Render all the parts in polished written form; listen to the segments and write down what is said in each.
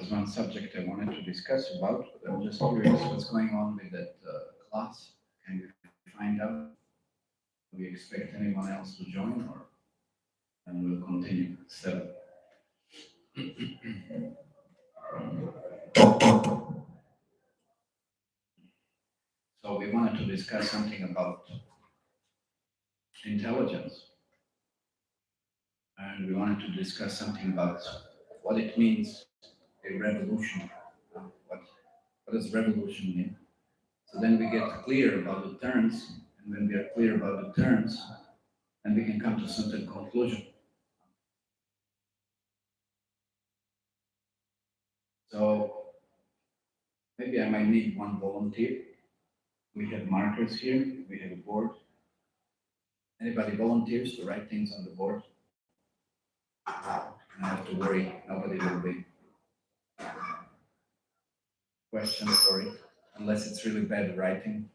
was one subject I wanted to discuss about, but I'm just curious what's going on with that class. Can we find out? Do we expect anyone else to join, or and we'll continue? So, so we wanted to discuss something about intelligence, and we wanted to discuss something about what it means a revolution. What does revolution mean? So then we get clear about the terms, and when we are clear about the terms, then we can come to certain conclusion. So maybe I might need one volunteer. We have markers here, we have a board. Anybody volunteers to write things on the board? I have to worry, nobody will be questioned for it, unless it's really bad writing.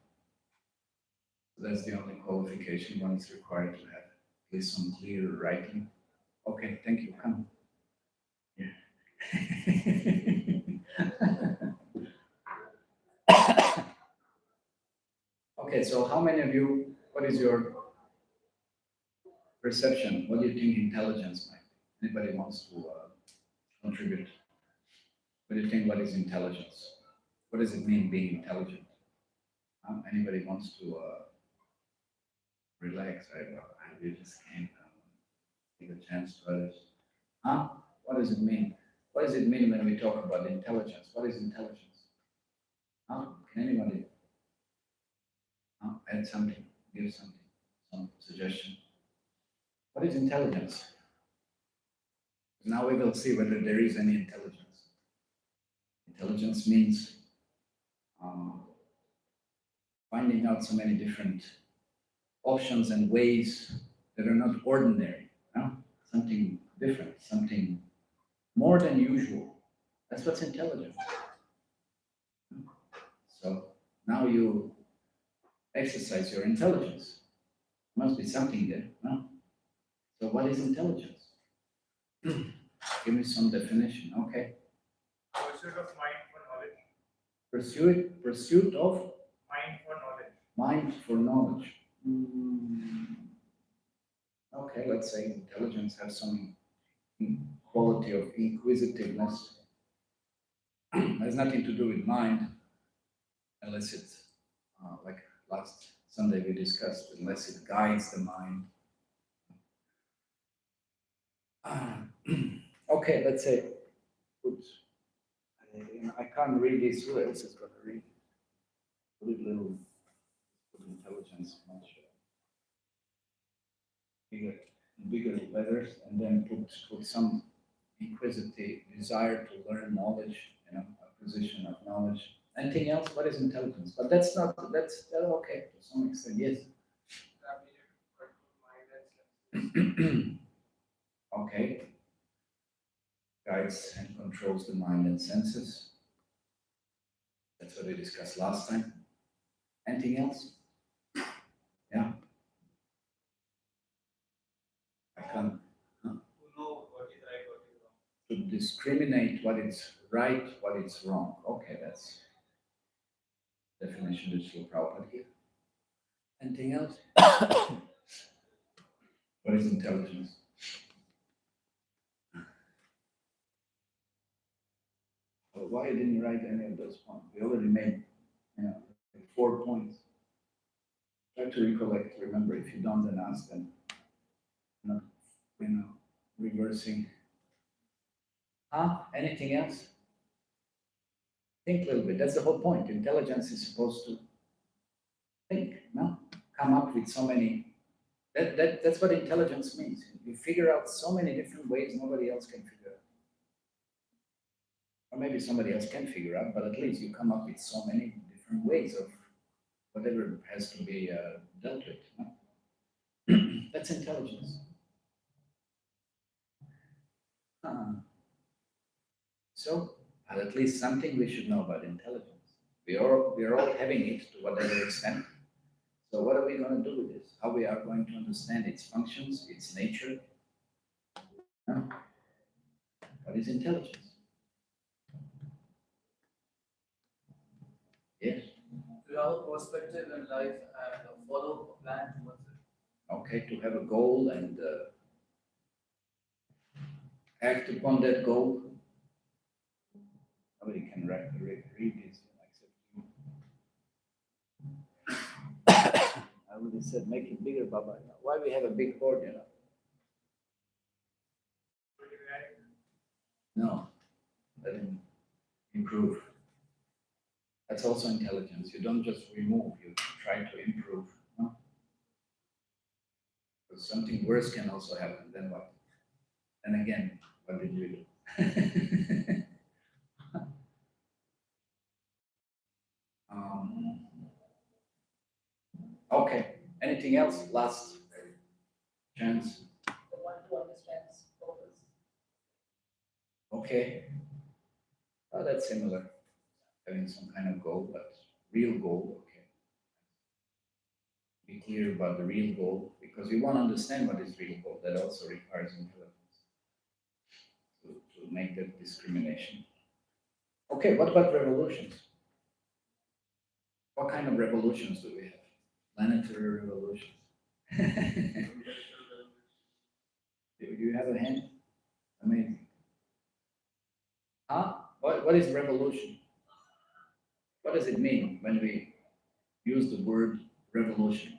So that's the only qualification one is required to have, at least some clear writing. Okay, thank you, come. Yeah. Okay, so how many of you, what is your perception? What do you think intelligence might be? Anybody wants to contribute? What do you think, what is intelligence? What does it mean being intelligent? Anybody wants to relax? I just can't give a chance to others. What does it mean? What does it mean when we talk about intelligence? What is intelligence? Can anybody add something, give something, some suggestion? What is intelligence? Now we will see whether there is any intelligence. Intelligence means finding out so many different options and ways that are not ordinary, something different, something more than usual. That's what's intelligent. So now you exercise your intelligence. There must be something there, no? So what is intelligence? Give me some definition, okay? Pursuit of mind for knowledge. Pursuit of? Mind for knowledge. Mind for knowledge. Okay, let's say intelligence has some quality of inquisitiveness. It has nothing to do with mind, unless it's, like last Sunday we discussed, unless it guides the mind. Okay, let's say, oops, I can't read this. Who else is going to read? Put it little, put intelligence much bigger letters, and then put some inquisitive desire to learn knowledge, acquisition of knowledge. Anything else? What is intelligence? But that's okay to some extent. Yes. Okay. Guides and controls the mind and senses. That's what we discussed last time. Anything else? Yeah. I can't. To know what is right, what is wrong. To discriminate what is right, what is wrong. Okay, that's definition that you'll probably give. Anything else? What is intelligence? Well, why didn't you write any of those points? We already made, 4 points. Try to recollect. Remember, if you don't, then ask them. Reversing. Anything else? Think a little bit. That's the whole point. Intelligence is supposed to think, no? Come up with so many. That's what intelligence means. You figure out so many different ways nobody else can figure out. Or maybe somebody else can figure out, but at least you come up with so many different ways of whatever has to be dealt with. No? That's intelligence. So, at least something we should know about intelligence. We are all having it to whatever extent. So what are we going to do with this? How we are going to understand its functions, its nature? What is intelligence? have a perspective in life and follow a plan towards it. Okay, to have a goal and act upon that goal. Nobody can read this except you. I would have said, make it bigger, Baba. Why we have a big board, you know? No, let him improve. That's also intelligence. You don't just remove, you try to improve. No? Because something worse can also happen. Then what? And again, what did you do? Okay. Anything else? Last chance. The one who understands purpose. Okay. Oh, that's similar. Having some kind of goal, but real goal. Okay. Be clear about the real goal, because you want to understand what is real goal. That also requires intelligence to make that discrimination. Okay, what about revolutions? What kind of revolutions do we have? Planetary revolutions. Do you have a hand? Amazing. Huh? What is revolution? What does it mean when we use the word revolution?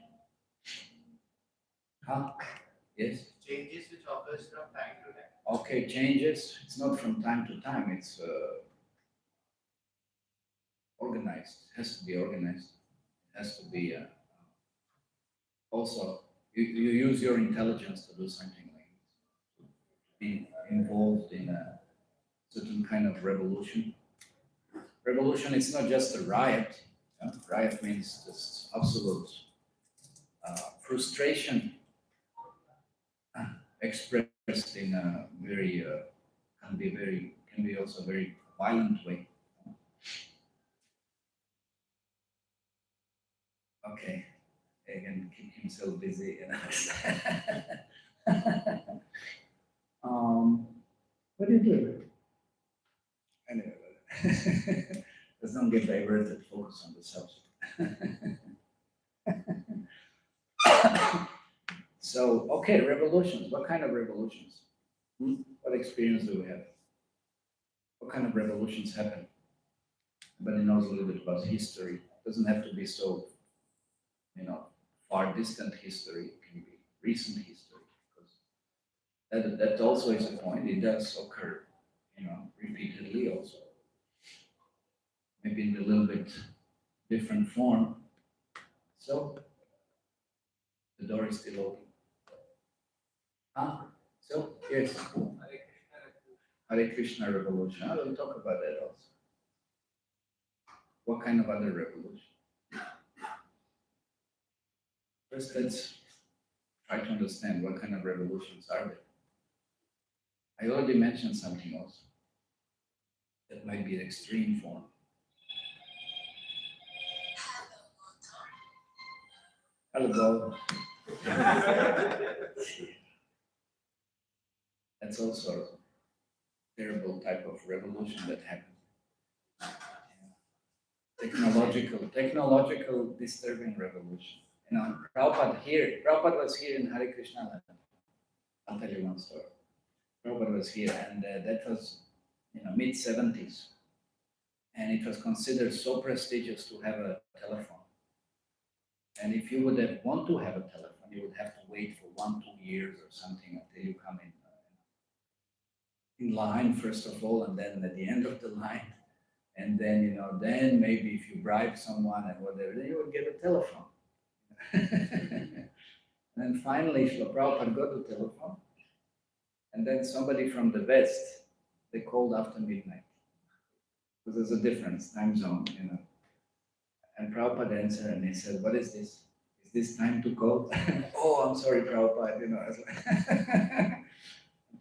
Huh? Yes? Changes which occurs from time to time. Okay, changes. It's not from time to time. It's organized. It has to be organized. It has to be also, you use your intelligence to do something like this. Be involved in a certain kind of revolution. Revolution is not just a riot. Riot means just absolute frustration expressed in a very can be also very violent way. Okay, he can keep himself busy. What do you do? Anyway, let's not get diverted. Focus on the subject. So, okay, revolutions. What kind of revolutions? What experience do we have? What kind of revolutions happen? Everybody knows a little bit about history. It doesn't have to be so, far distant history. It can be recent history, because that also is a point. It does occur, repeatedly also. Maybe in a little bit different form. So, the door is still open. Huh? So, yes. Hare Krishna revolution. I will talk about that also. What kind of other revolution? First, let's try to understand what kind of revolutions are there. I already mentioned something else that might be an extreme form. Hello. That's also a terrible type of revolution that happened. Technological disturbing revolution. Prabhupada was here in Hare Krishna land. I'll tell you one story. Prabhupada was here, and that was, mid-70s. And it was considered so prestigious to have a telephone. And if you would have want to have a telephone, you would have to wait for 1-2 years or something until you come in line, first of all, and then at the end of the line. And then, then maybe if you bribe someone and whatever, then you would get a telephone. And then finally, Srila Prabhupada got the telephone. And then somebody from the West, they called after midnight. Because there's a difference, time zone, And Prabhupada answered and he said, what is this? Is this time to call? Oh, I'm sorry, Prabhupada,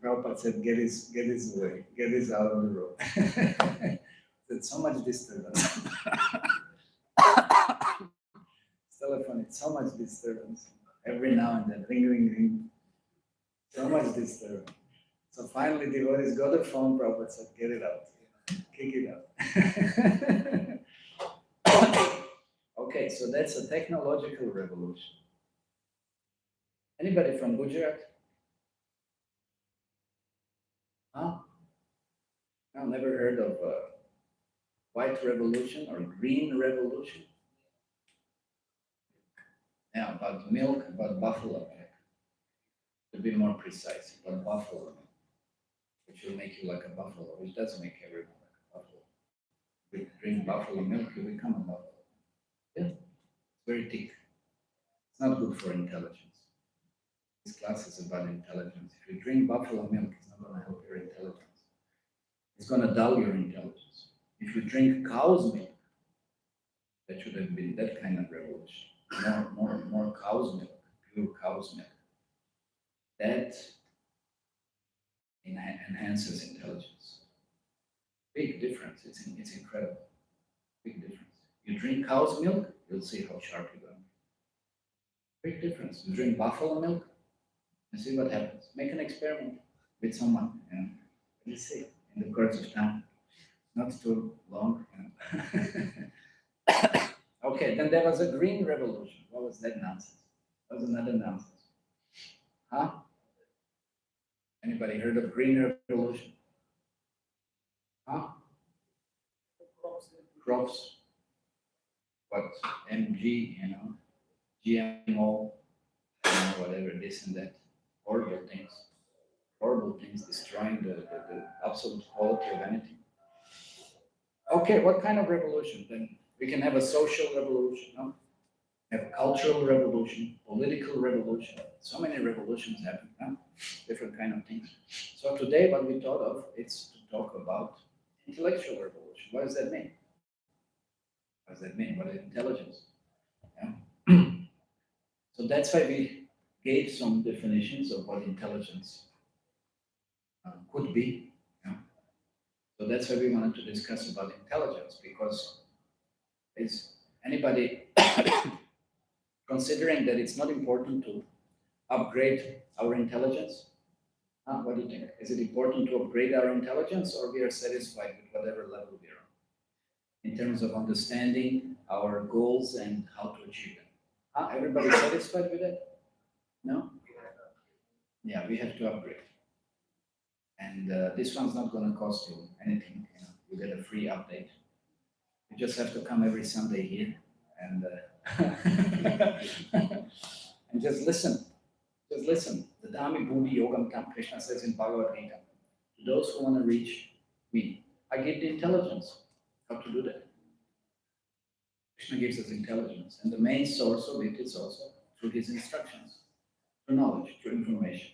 Prabhupada said, get his away, get his out of the road. There's so much disturbance. Telephone, it's so much disturbance. Every now and then, ring, ring, ring. So much disturbance. So finally, devotees got a phone. Prabhupada said, get it out, kick it out. that's a technological revolution. Anybody from Gujarat? Huh? No, never heard of white revolution or green revolution? Yeah, about milk, about buffalo milk. To be more precise, about buffalo milk, which will make you like a buffalo, which doesn't make everyone like a buffalo. If you drink buffalo milk, you become a buffalo. Yeah, it's very thick. It's not good for intelligence. This class is about intelligence. If you drink buffalo milk, it's not going to help your intelligence. It's going to dull your intelligence. If you drink cow's milk, that should have been that kind of revolution. More cow's milk, pure cow's milk. That enhances intelligence. Big difference. It's incredible. Big difference. You drink cow's milk, you'll see how sharp you're going. Big difference. You drink buffalo milk, and see what happens. Make an experiment with someone, you know. You see in the course of time. Not too long. You know. Okay, then there was a green revolution. What was that nonsense? That was another nonsense. Huh? Anybody heard of green revolution? Huh? Crops. What? MG, you know, GMO, you know, whatever, this and that. Horrible things. Horrible things destroying the absolute quality of anything. Okay, what kind of revolution then? We can have a social revolution, no? Have a cultural revolution, political revolution. So many revolutions happen, no? Different kind of things. So today what we thought of is to talk about intellectual revolution. What does that mean? What does that mean? What is intelligence? Yeah. So that's why we gave some definitions of what intelligence could be. Yeah. So that's why we wanted to discuss about intelligence, because is anybody considering that it's not important to upgrade our intelligence? What do you think? Is it important to upgrade our intelligence, or we are satisfied with whatever level we are on in terms of understanding our goals and how to achieve them? Everybody satisfied with it? No? Yeah, we have to upgrade. And this one's not going to cost you anything. You know, you get a free update. You just have to come every Sunday here and and just listen. Just listen. The Dhammi Bhuti Yogam Tam, Krishna says in Bhagavad Gita. To those who want to reach me, I give the intelligence how to do that. Krishna gives us intelligence, and the main source of it is also through his instructions, through knowledge, through information.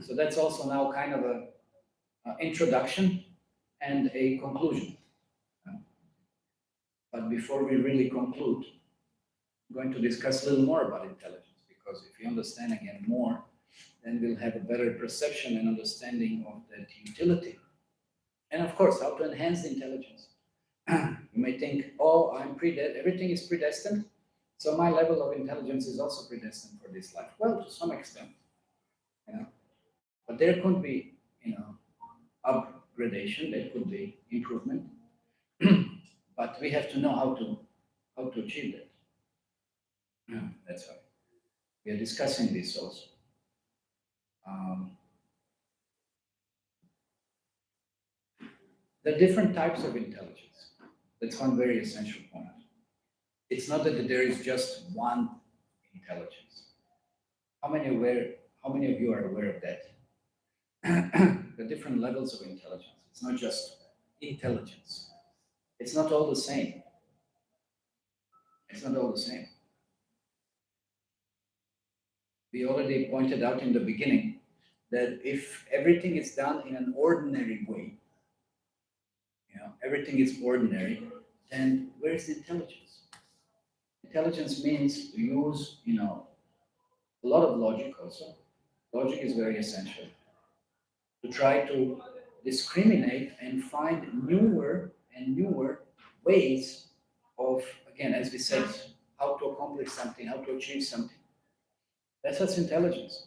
So that's also now kind of a introduction and a conclusion. But before we really conclude, I'm going to discuss a little more about intelligence, because if you understand again more, then we'll have a better perception and understanding of that utility. And of course, how to enhance the intelligence. You may think, oh, everything is predestined, so my level of intelligence is also predestined for this life. Well, to some extent, you know. But there could be, you know, upgradation, there could be improvement. But we have to know how to achieve that. Yeah, that's why we are discussing this also. The different types of intelligence. That's one very essential point. It's not that there is just one intelligence. How many of you are aware of that? The different levels of intelligence. It's not just intelligence. It's not all the same. It's not all the same. We already pointed out in the beginning that if everything is done in an ordinary way, you know, everything is ordinary, then where's the intelligence? Intelligence means to use, you know, a lot of logic also. Logic is very essential. To try to discriminate and find newer and newer ways of, again, as we said, how to accomplish something, how to achieve something. That's what's intelligence.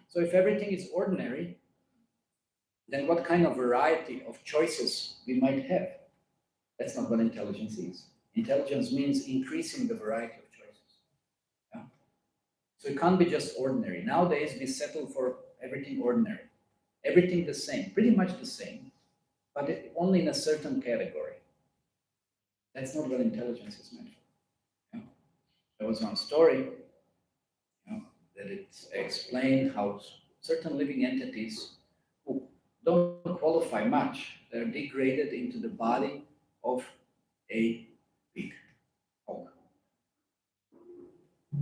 So if everything is ordinary, then what kind of variety of choices we might have? That's not what intelligence is. Intelligence means increasing the variety of choices. Yeah? So it can't be just ordinary. Nowadays, we settle for everything ordinary, everything the same, pretty much the same, but only in a certain category. That's not what intelligence is meant for. Yeah? There was one story that it explained how certain living entities who don't qualify much, they're degraded into the body of a pig.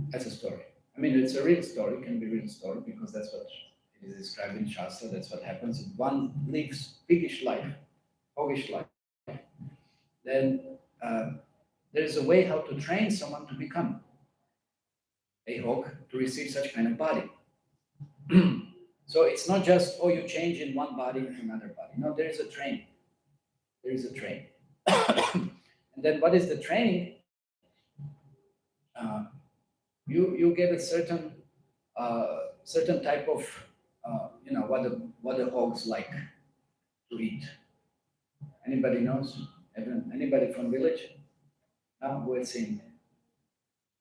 That's a story. I mean, it's a real story, it can be a real story, because that's what it is described in Shastra. That's what happens. If one lives piggish life, hoggish life, then there's a way how to train someone to become a hog, to receive such kind of body. So it's not just, oh, you change in one body into another body. No, there is a training. There is a training. And then what is the training? You get a certain type of what the hogs like to eat. Anybody knows? Anybody from village? Now we're seeing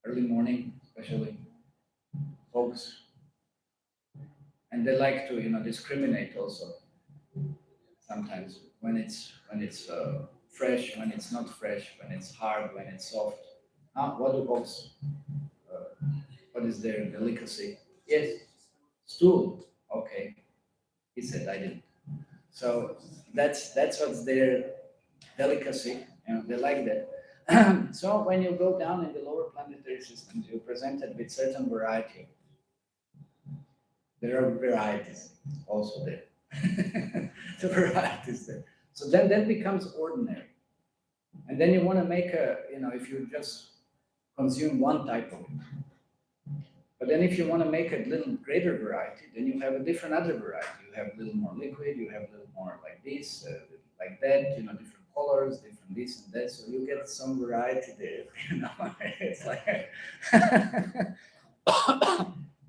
early morning, especially hogs, and they like to discriminate also. Sometimes when it's fresh, when it's not fresh, when it's hard, when it's soft. What do hogs? What is their delicacy? Yes, stool. Okay, he said I didn't. So that's what's their delicacy. They like that. So when you go down in the lower planetary systems, you're presented with certain variety. There are varieties also there. The varieties there. So then that becomes ordinary. And then you want to make if you just consume one type of it. But then if you want to make a little greater variety, then you have a different other variety. You have a little more liquid, you have a little more like this, like that, different colors, different this and that. So you get some variety there, It's like,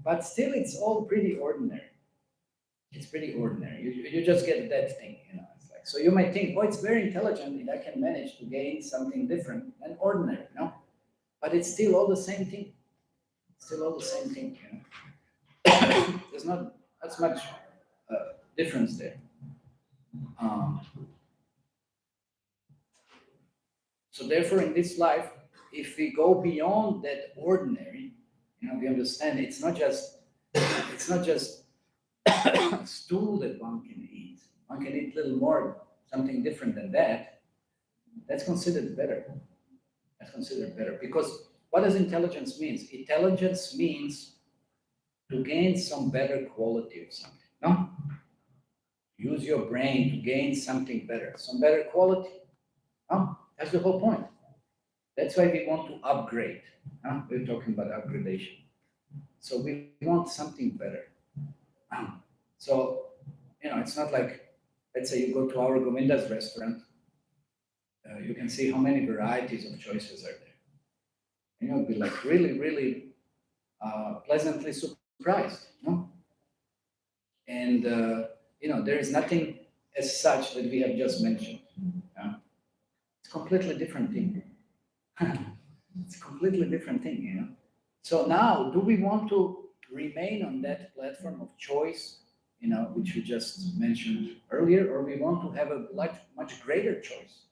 but still it's all pretty ordinary. It's pretty ordinary. You just get that thing, It's like, so you might think, oh, it's very intelligent if I can manage to gain something different than ordinary, But it's still all the same thing. Still all the same thing, There's not as much difference there. So therefore, in this life, if we go beyond that ordinary, we understand it's not just stool that one can eat. One can eat a little more, something different than that. That's considered better. That's considered better, because what does intelligence mean? Intelligence means to gain some better quality of something. No? Use your brain to gain something better, some better quality. No? That's the whole point. That's why we want to upgrade. No? We're talking about upgradation. So we want something better. So, it's not like, let's say you go to our Govindas restaurant, you can see how many varieties of choices are there. You'll be like really, really pleasantly surprised, And, there is nothing as such that we have just mentioned. It's a completely different thing. It's a completely different thing, So now, do we want to remain on that platform of choice, which we just mentioned earlier, or we want to have a much greater choice?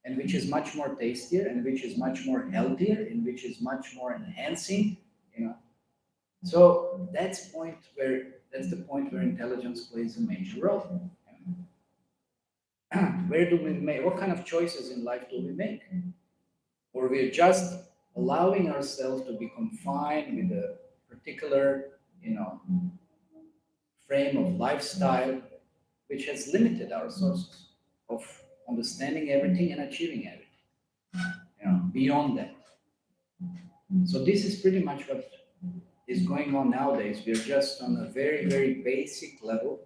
And which is much more tastier, and which is much more healthier, and which is much more enhancing, So that's the point where intelligence plays a major role. Where do we make? What kind of choices in life do we make? Or we're just allowing ourselves to be confined with a particular, frame of lifestyle, which has limited our sources of understanding everything and achieving everything, beyond that. So this is pretty much what is going on nowadays. We are just on a very, very basic level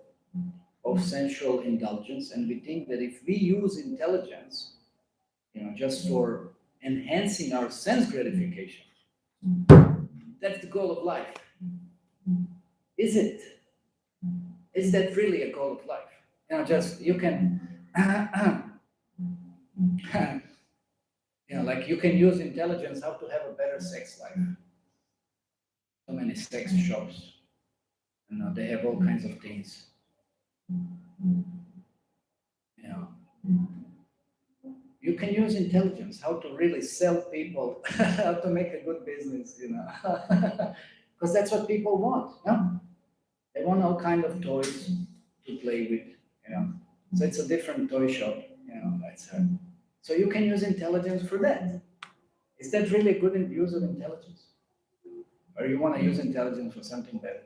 of sensual indulgence, and we think that if we use intelligence, just for enhancing our sense gratification, that's the goal of life. Is it? Is that really a goal of life? You can like you can use intelligence how to have a better sex life. So many sex shops, they have all kinds of things. You can use intelligence how to really sell people, how to make a good business, because that's what people want. They want all kind of toys to play with. So it's a different toy shop. So you can use intelligence for that. Is that really a good use of intelligence? Or you want to use intelligence for something better?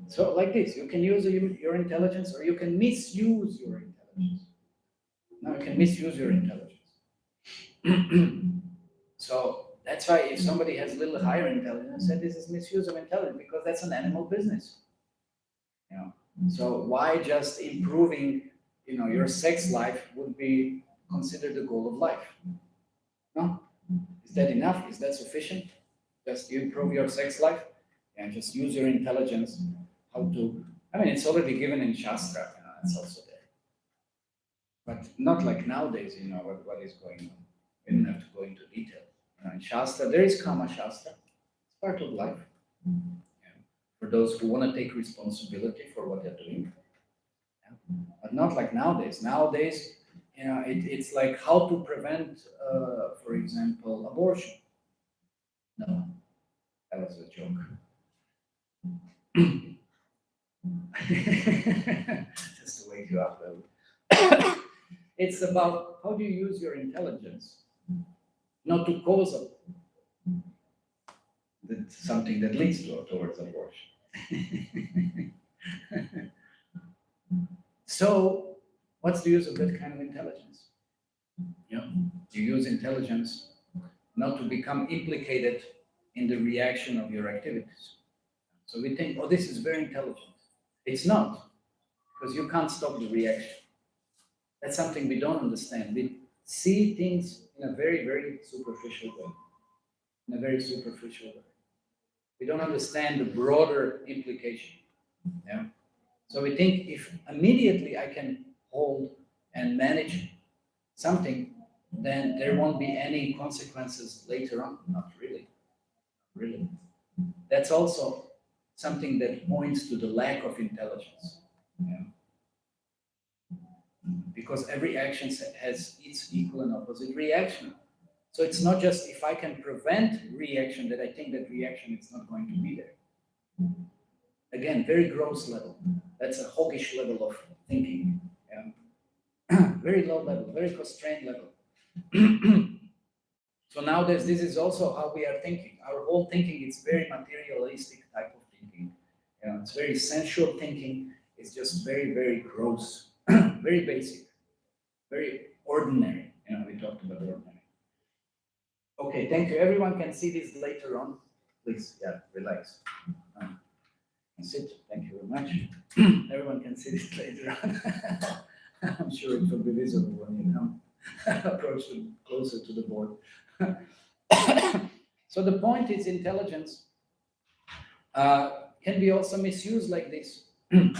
So like this, you can use your intelligence, or you can misuse your intelligence. Now you can misuse your intelligence. So that's why if somebody has a little higher intelligence, then this is misuse of intelligence, because that's an animal business. So why just improving, your sex life would be considered the goal of life? No? Is that enough? Is that sufficient? Just you improve your sex life and just use your intelligence how to. It's already given in Shastra. It's also there, but not like nowadays. What is going on. We don't have to go into detail. In Shastra, there is Kama Shastra. It's part of life. For those who want to take responsibility for what they're doing. But not like nowadays. Nowadays, it's like how to prevent, for example, abortion. No, that was a joke. Just to wake you up. It's about how do you use your intelligence not to cause something that leads towards abortion. So, what's the use of that kind of intelligence? You use intelligence not to become implicated in the reaction of your activities. So we think, oh, this is very intelligent. It's not, because you can't stop the reaction. That's something we don't understand. We see things in a very, very superficial way. In a very superficial way. We don't understand the broader implication. So we think if immediately I can hold and manage something, then there won't be any consequences later on. Not really. Really. That's also something that points to the lack of intelligence. Because every action has its equal and opposite reaction. So it's not just if I can prevent reaction that I think that reaction is not going to be there. Again, very gross level. That's a hoggish level of thinking. Very low level, very constrained level. So nowadays, this is also how we are thinking. Our whole thinking is very materialistic type of thinking. It's very sensual thinking. It's just very, very gross, very basic, very ordinary. We talked about ordinary. Okay, thank you. Everyone can see this later on. Please, relax. Sit. Thank you very much. Everyone can see this later on. I'm sure it will be visible when you come approach closer to the board. So the point is intelligence can be also misused like this. Of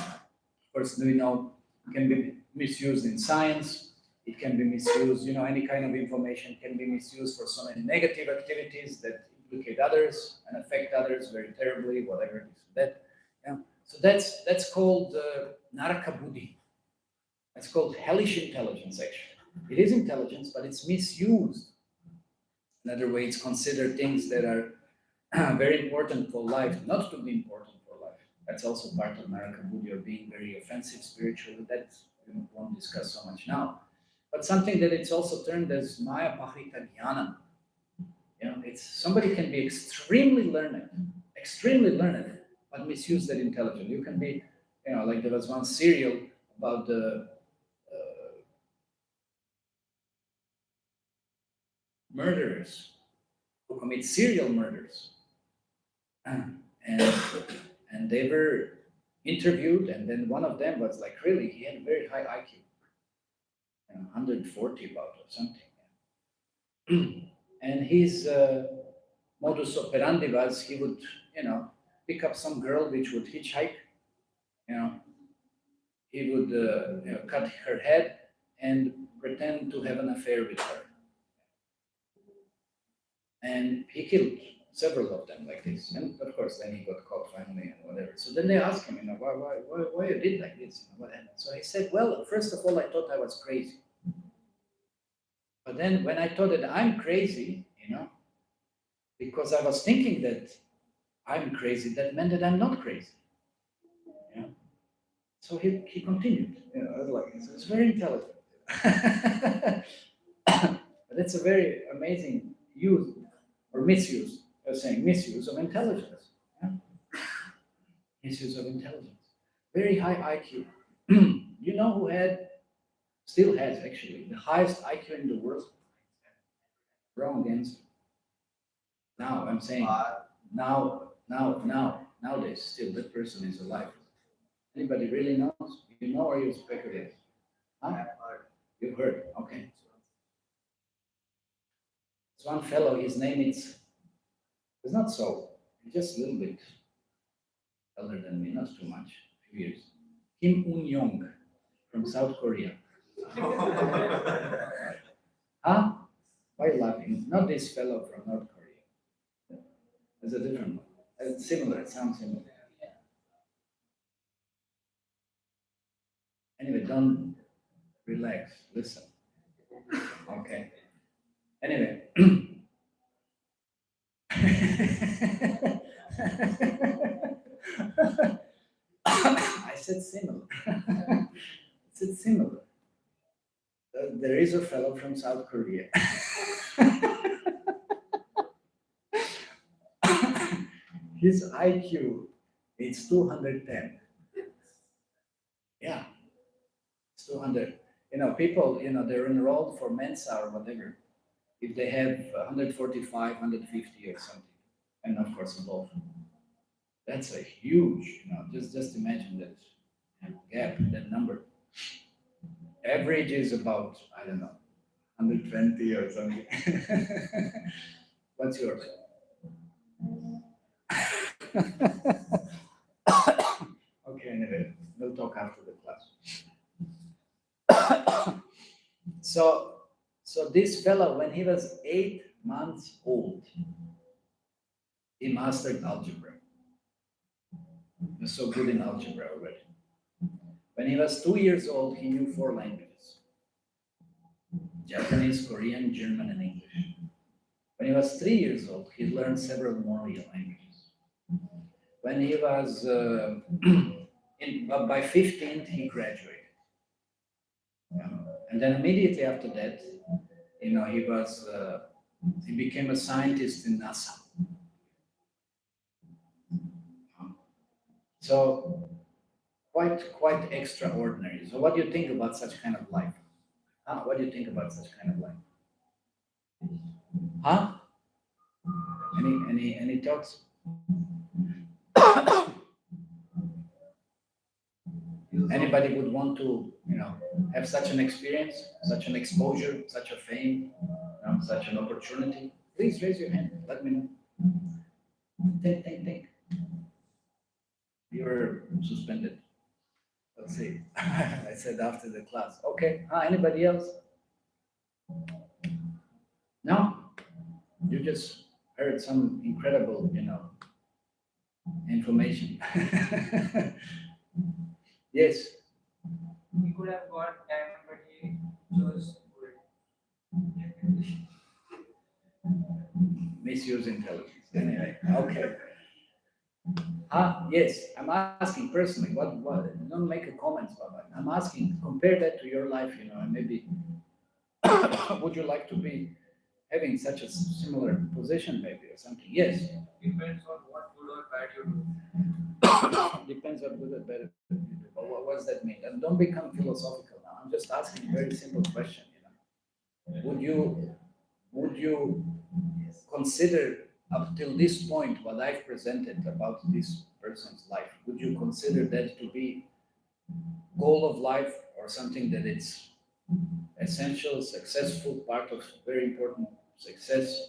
course, can be misused in science. It can be misused, any kind of information can be misused for so many negative activities that implicate others and affect others very terribly, whatever it is. So that's called naraka buddhi. That's called hellish intelligence, actually. It is intelligence, but it's misused. In other way, it's considered things that are very important for life, not to be important for life. That's also part of naraka buddhi, or being very offensive spiritually. That we won't discuss so much now. But something that it's also termed as maya pahita jnana. It's somebody can be extremely learned, but misuse that intelligence. You can be, like there was one serial about the murderers who commit serial murders, and they were interviewed, and then one of them was like, really, he had a very high IQ, 140 about or something. And his modus operandi was he would, pick up some girl which would hitchhike, he would cut her head and pretend to have an affair with her. And he killed several of them like this. And of course, then he got caught finally and whatever. So then they asked him, why you did like this? What happened? So he said, well, first of all, I thought I was crazy. But then when I thought that I'm crazy, because I was thinking that I'm crazy, that meant that I'm not crazy. Yeah. So he continued. So it's very intelligent. But it's a very amazing use or misuse. I was saying misuse of intelligence. Yeah? Misuse of intelligence. Very high IQ. You know who still has actually, the highest IQ in the world? Wrong answer. Now I'm saying nowadays still that person is alive. Anybody really knows? You know or you speculate? Huh? You've heard, okay. There's one fellow, his name is not so, just a little bit elder than me, not too much, a few years. Kim Un-young from South Korea. Huh? Why are you laughing? Not this fellow from North Korea. There's a different one. It's similar, it sounds similar. Anyway, don't relax, listen. Okay. Anyway. I said similar. I said similar. There is a fellow from South Korea. His IQ is 210. Yeah, it's 200. People, they're enrolled for Mensa or whatever. If they have 145, 150 or something, and of course above. That's a huge, just imagine that gap, that number. Average is about, I don't know, 120 or something. What's yours? Okay, anyway, we'll talk after the class. So this fellow, when he was 8 months old, he mastered algebra. He was so good in algebra already. When he was 2 years old, he knew 4 languages: Japanese, Korean, German, and English. When he was 3 years old, he learned several more languages. When he was, by 15, he graduated. And then immediately after that, he became a scientist in NASA. So quite extraordinary. So what do you think about such kind of life? What do you think about such kind of life? Huh? Any thoughts? Anybody would want to, have such an experience, such an exposure, such a fame, such an opportunity? Please raise your hand. Let me know. Think. You're suspended. Let's see. I said after the class. Okay. Anybody else? No? You just heard some incredible, information. Yes. He could have got time, but he chose good. Misuse intelligence. Anyway, okay. Yes, I'm asking personally, what, don't make a comment about that. I'm asking, compare that to your life, and maybe, would you like to be having such a similar position maybe or something? Yes. Depends on what good or bad you do. Depends on good or bad you do. But what does that mean? And don't become philosophical now. I'm just asking a very simple question, Would you consider up till this point what I've presented about this person's life, would you consider that to be goal of life or something that it's essential, successful, part of very important success?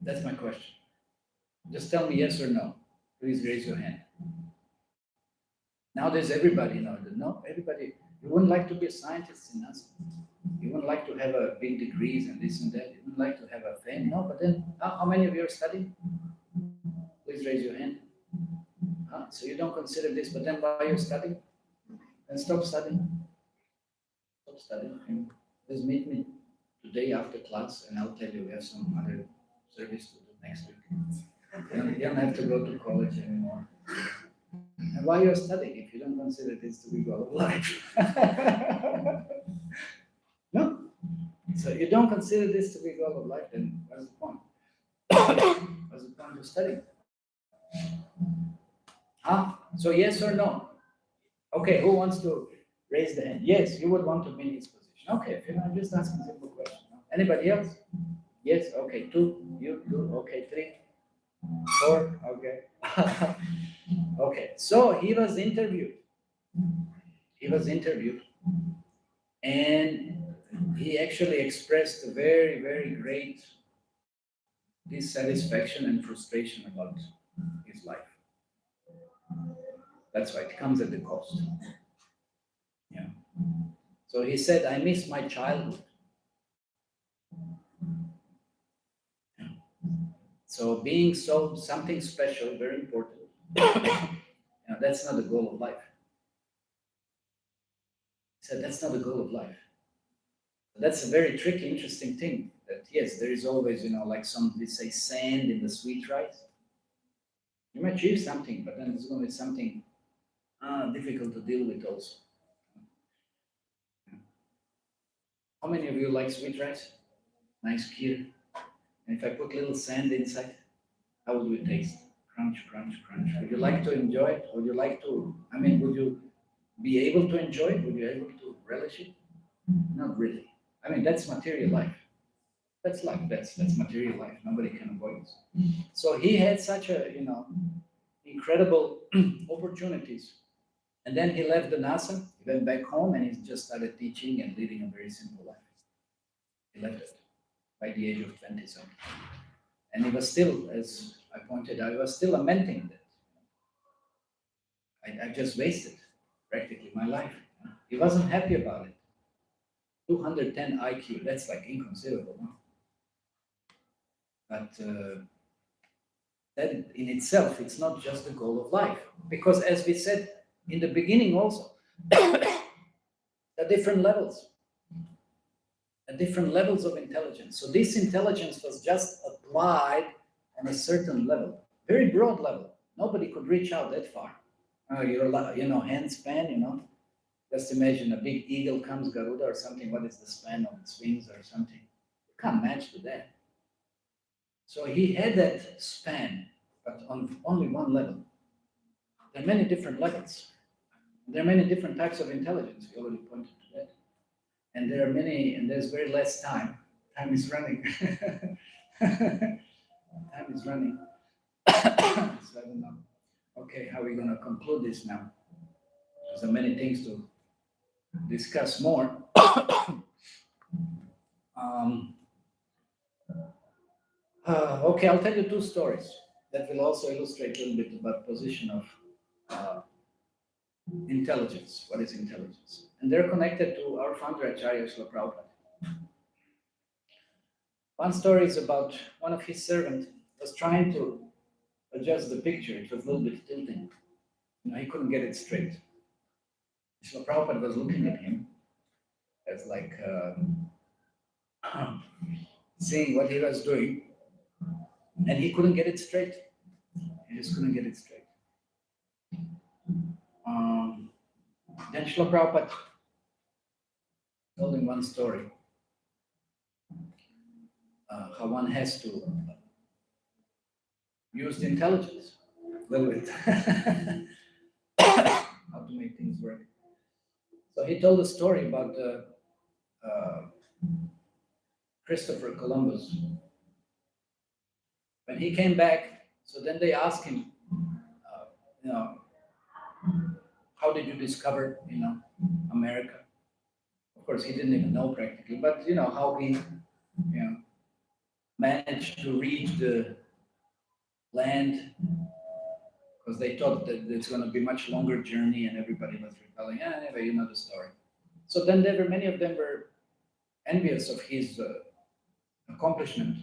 That's my question. Just tell me yes or no. Please raise your hand. Nowadays, everybody knows that. No, everybody. You wouldn't like to be a scientist in NASA. You wouldn't like to have a big degrees and this and that. You don't like to have a fame. No, but then how many of you are studying? Please raise your hand. So you don't consider this, but then why you're studying? Then stop studying. Stop studying. And just meet me today after class, and I'll tell you we have some other service to do next week. You don't have to go to college anymore. And why you're studying if you don't consider this to be goal of life? No. So you don't consider this to be goal of life, then what's the point? What's the point of studying? So yes or no? Okay, who wants to raise the hand? Yes, you would want to be in this position. Okay, if you're not just asking simple questions. Anybody else? Yes, okay, 2, you, 2, okay, 3, 4, okay. Okay, so he was interviewed. And he actually expressed a very, very great dissatisfaction and frustration about his life. That's why it comes at the cost. Yeah. So he said, I miss my childhood. So being something special, very important. That's not the goal of life. He said, that's not the goal of life. That's a very tricky, interesting thing. That yes, there is always, like they say, sand in the sweet rice. You might achieve something, but then there's going to be something difficult to deal with also. How many of you like sweet rice? Nice kheer. And if I put little sand inside, how would it taste? Crunch, crunch, crunch. Would you like to enjoy it? Would you be able to enjoy it? Would you be able to relish it? Not really. That's material life. That's life. That's material life. Nobody can avoid it. So he had such a, incredible opportunities. And then he left the NASA, he went back home, and he just started teaching and leading a very simple life. He left it by the age of 20 something. And he was still, as I pointed out, he was still lamenting that. I just wasted practically my life. He wasn't happy about it. 210 IQ, that's like inconceivable. No? But that in itself, it's not just the goal of life. Because as we said in the beginning also, the different levels of intelligence. So this intelligence was just applied on a certain level, very broad level. Nobody could reach out that far. Hand span, just imagine a big eagle comes, Garuda or something. What is the span of its wings or something? You can't match to that. So he had that span, but on only one level. There are many different levels. There are many different types of intelligence. We already pointed to that. And there are many, and there's very less time. Time is running. Time is running. So I don't know. Okay, how are we going to conclude this now? There are many things to discuss more. Okay, I'll tell you 2 stories that will also illustrate a little bit about position of intelligence. What is intelligence? And they're connected to our founder Acharya Srila Prabhupada. One story is about one of his servants was trying to adjust the picture. It was a little bit tilting. He couldn't get it straight. Srila Prabhupada was looking at him as like seeing what he was doing, and he couldn't get it straight. He just couldn't get it straight. Then Srila Prabhupada told him one story, how one has to use the intelligence a little bit, how to make things work. So he told a story about Christopher Columbus. When he came back, so then they asked him, how did you discover, America? Of course, he didn't even know practically, but how he, managed to reach the land, because they thought that it's going to be much longer journey, and everybody was rebelling. Anyway, you know the story. So then many of them were envious of his accomplishment.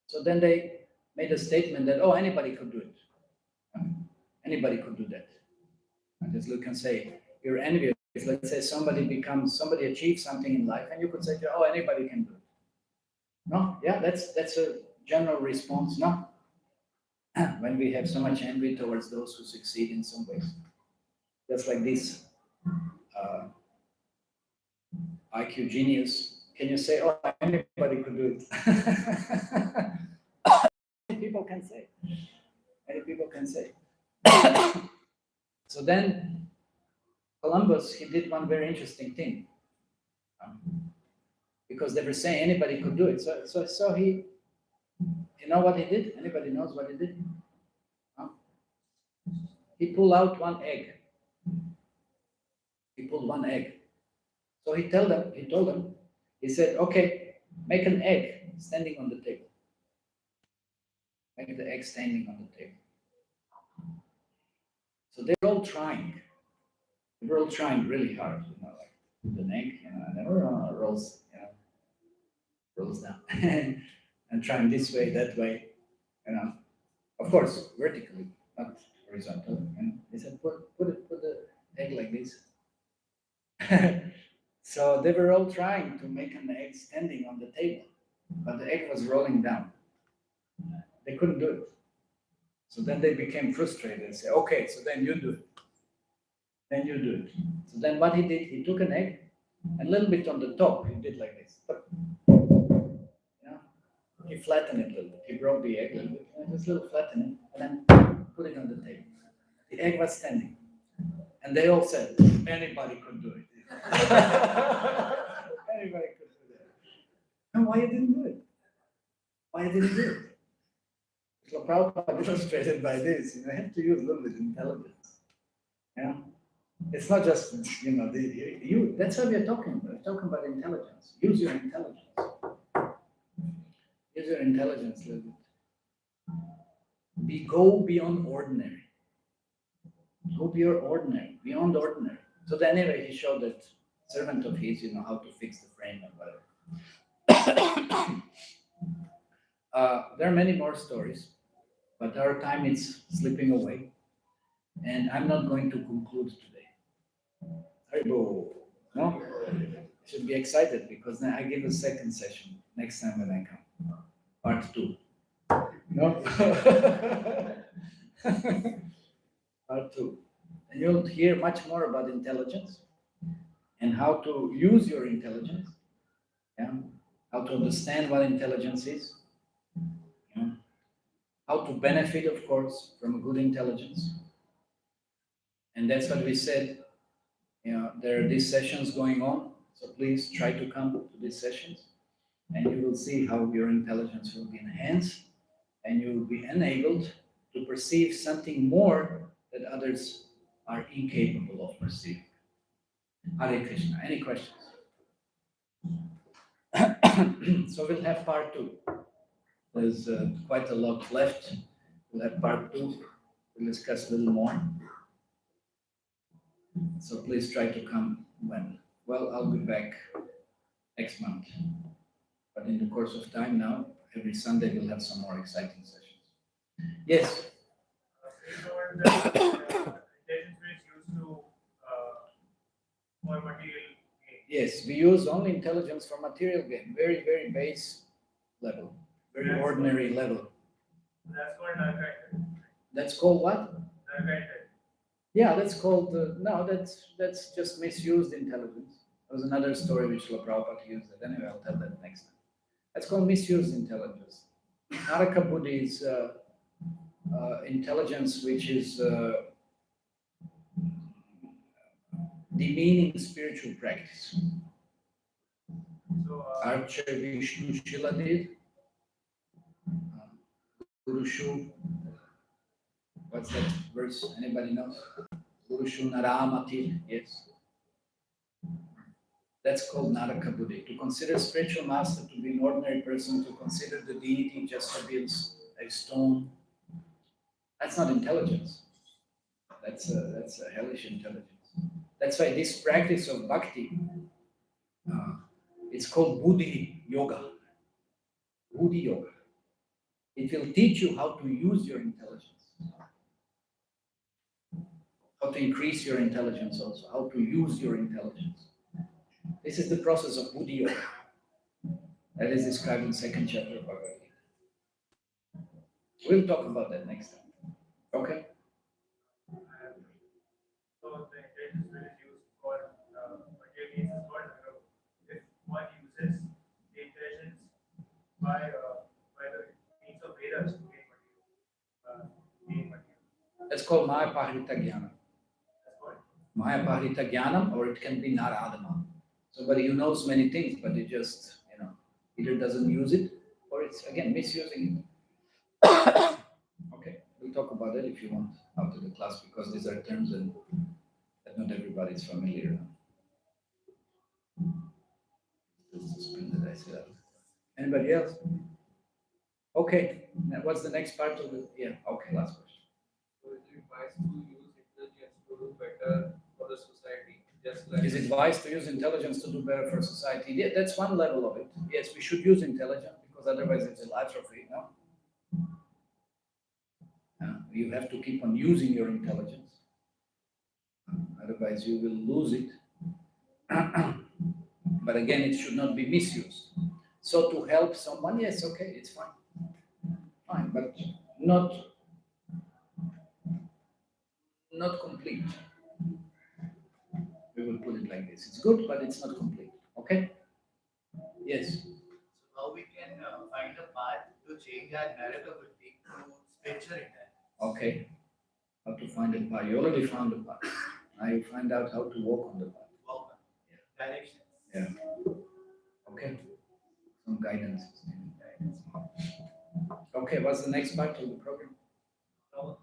So then they made a statement that, oh, anybody could do it. Anybody could do that. And as Luke can say, you're envious. Let's say somebody achieves something in life, and you could say, oh, anybody can do it. No, yeah, that's a general response. No, when we have so much envy towards those who succeed in some ways, that's like this IQ genius. Can you say, oh, anybody could do it? Many people can say. Many people can say. So then Columbus, he did one very interesting thing. Because they were saying anybody could do it. So he, you know what he did? Anybody knows what he did? He pulled out one egg. He pulled one egg. So he told them, he said, okay, make an egg standing on the table. Make the egg standing on the table. So they're all trying. They were all trying really hard, like with an egg, and then rolls down. And trying this way, that way, of course, vertically, not horizontal. And they said, put the egg like this. So they were all trying to make an egg standing on the table, but the egg was rolling down. They couldn't do it. So then they became frustrated and said, okay, so then you do it. Then you do it. So then what he did, he took an egg, and a little bit on the top, he did like this. He flattened it a little bit. He broke the egg a little bit, and just a little flattening, and then put it on the table. The egg was standing. And they all said, anybody could do it. Anybody could do that. And why you didn't do it? Why you didn't do it? So Prabhupada illustrated by this, you have to use a little bit of intelligence. It's not just, that's what we're talking about. We're talking about intelligence. Use your intelligence. Use your intelligence a little bit. Go beyond ordinary. Go beyond ordinary. So then anyway, he showed that servant of his, how to fix the frame and whatever. There are many more stories, but our time is slipping away, and I'm not going to conclude today. Haribo, no? Should be excited because then I give a second session next time when I come, part 2. No? Part 2. And you'll hear much more about intelligence and how to use your intelligence, how to understand what intelligence is, how to benefit, of course, from a good intelligence. And that's what we said. There are these sessions going on, so please try to come to these sessions, and you will see how your intelligence will be enhanced, and you will be enabled to perceive something more that others are incapable of perceiving. Hare Krishna. Any questions? So we'll have part 2. There's quite a lot left. We'll have part 2. We'll discuss a little more. So please try to come when? Well, I'll be back next month. But in the course of time now, every Sunday we'll have some more exciting sessions. Yes? Intelligence is used to for material gain. Yes, we use only intelligence for material gain. Very, very base level. Very ordinary level. That's called narcotic. That's called what? Narcotic. Yeah, that's called, no, that's just misused intelligence. There was another story which Srila Prabhupada used it. Anyway, I'll tell that next time. That's called misused intelligence. Naraka Buddhi is intelligence which is demeaning spiritual practice. So, Archer Vishnu Shila did. Guru Shu. What's that verse? Anybody knows? Guru Shu Naramati. Yes. That's called Naraka Buddhi. To consider spiritual master to be an ordinary person, to consider the deity just to be a stone, that's not intelligence. That's a hellish intelligence. That's why this practice of bhakti, It's called Buddhi Yoga. Buddhi Yoga. It will teach you how to use your intelligence, how to increase your intelligence also, how to use your intelligence. This is the process of Buddhi Yoga. That is described in second chapter of Bhagavad Gita. We'll talk about that next time. Okay? So the intelligence which is used for material needs is called Darko. If one uses the intelligence by the means of Vedas to gain material. That's called Maya Pahrita Jnanam. That's called. Maya Pahrita Jnanam, or it can be Naradama. Somebody who knows many things, but he just, either doesn't use it, or it's, again, misusing it. Okay, we'll talk about that if you want after the class, because these are terms that not everybody is familiar with. It's suspended, I said. Anybody else? Okay, now what's the next part of the, okay, last question. So is it wise to use intelligence to do better for the society? Just like Is it wise to use intelligence to do better for society? Yeah, that's one level of it. Yes, we should use intelligence, because otherwise it's a atrophy, no? You have to keep on using your intelligence. Otherwise you will lose it. But again, it should not be misused. So to help someone, yes, okay, it's fine. Fine, but not complete. We will put it like this. It's good, but it's not complete. Okay? Yes. So how we can find a path to change our narrativity to spiritual intelligence? Okay. How to find a path? You already found a path. Now you find out how to walk on the path. Walk on directions. Yeah. Okay. Some guidance. Okay, what's the next part of the program? Oh,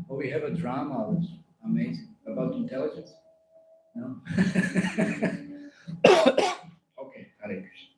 we have a drama. It's amazing. About intelligence? No? Okay, Hare Krishna.